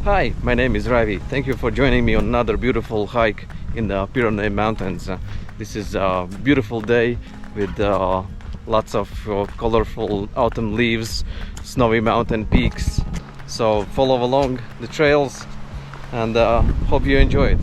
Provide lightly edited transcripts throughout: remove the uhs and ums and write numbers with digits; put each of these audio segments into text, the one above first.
Hi, my name is Ravi. Thank you for joining me on another beautiful hike in the Pyrenees mountains. This is a beautiful day with lots of colorful autumn leaves, snowy mountain peaks. So follow along the trails and hope you enjoy it.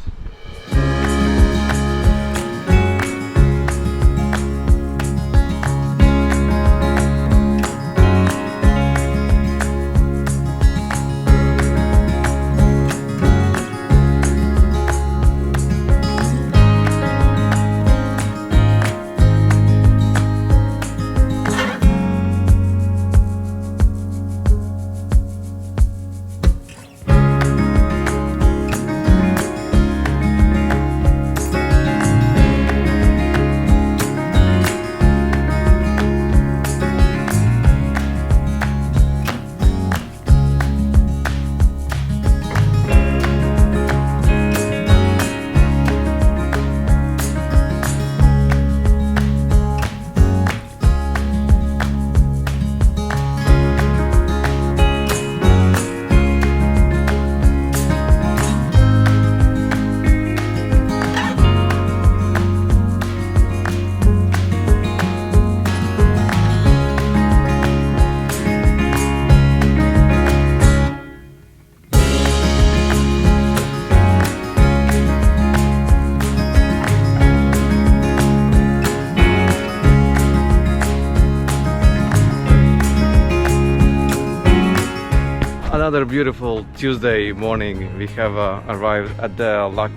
Another beautiful Tuesday morning. We have arrived at the Lac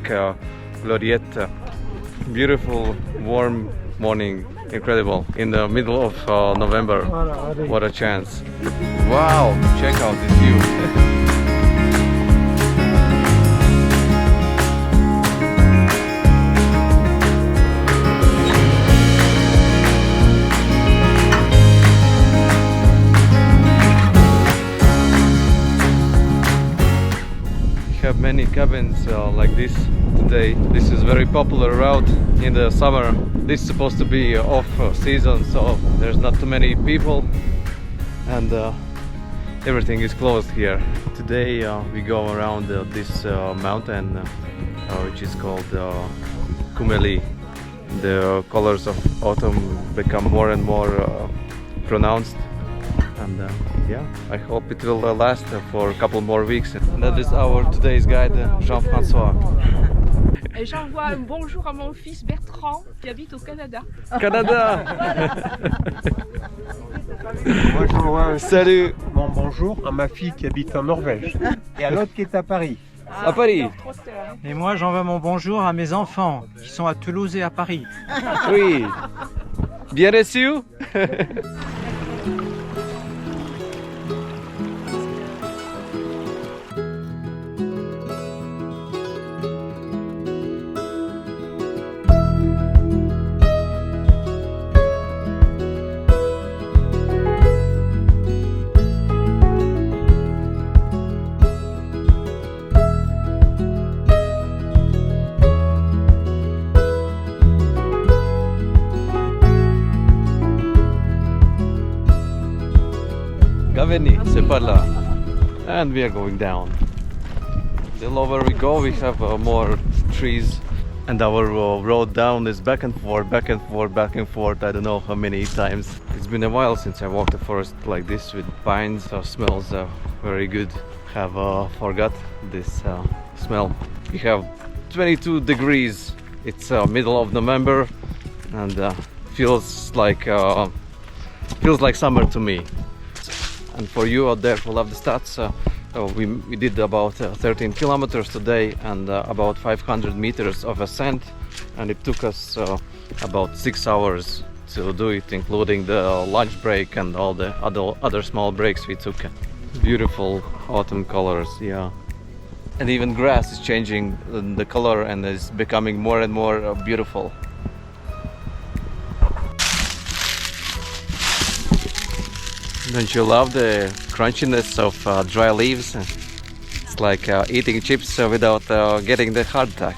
Gloriettes. Beautiful, warm morning, incredible. In the middle of November. What a chance. Wow, check out this view. Have many cabins like this today. This is very popular route in the summer. This is supposed to be off season, so there's not too many people and everything is closed here. Today we go around this mountain which is called Kumeli. The colors of autumn become more and more pronounced. And yeah, I hope it will last for a couple more weeks. And that is our today's guide, Jean-François. Et j'envoie un bonjour à mon fils Bertrand qui habite au Canada. Canada. Moi j'envoie Salut. mon bonjour à ma fille qui habite en Norvège et à l'autre qui est à Paris. À Paris. Et moi j'envoie mon bonjour à mes enfants qui sont à Toulouse et à Paris. Oui. Bien reçu. Gavarnie, c'est par là. And we are going down. The lower we go, we have more trees. And our road down is back and forth, back and forth, back and forth. I don't know how many times. It's been a while since I walked a forest like this with pines. Smells very good. Have forgot this smell. We have 22 degrees. It's middle of November and feels like summer to me. And for you out there who love the stats, we did about 13 kilometers today and about 500 meters of ascent, and it took us about 6 hours to do it, including the lunch break and all the other small breaks we took. Beautiful autumn colors, yeah. And even grass is changing the color and is becoming more and more beautiful. Don't you love the crunchiness of dry leaves? It's like eating chips without getting the heart attack.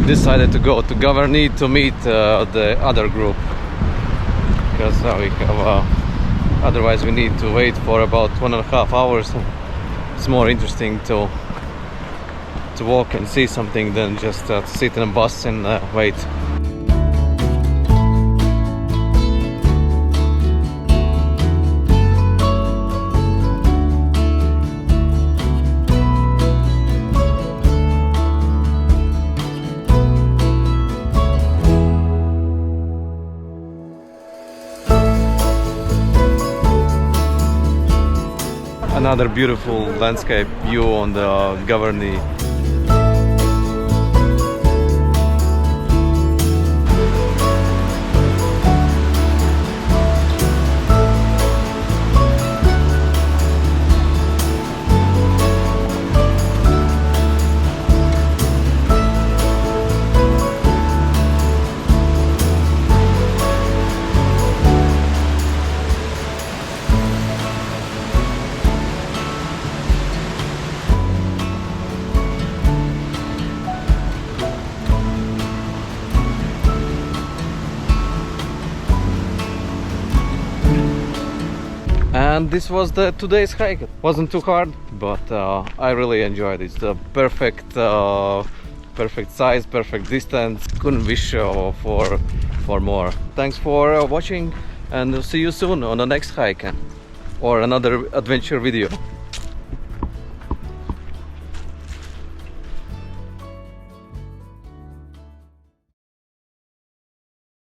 decided to go to Gavarnie to meet the other group, because we have otherwise we need to wait for about 1.5 hours. It's more interesting to walk and see something than just sit in a bus and wait. Another beautiful landscape view on the Gavarnie. And this was the today's hike. It wasn't too hard, but I really enjoyed it. It's the perfect size, perfect distance. Couldn't wish for more. Thanks for watching, and see you soon on the next hike or another adventure video.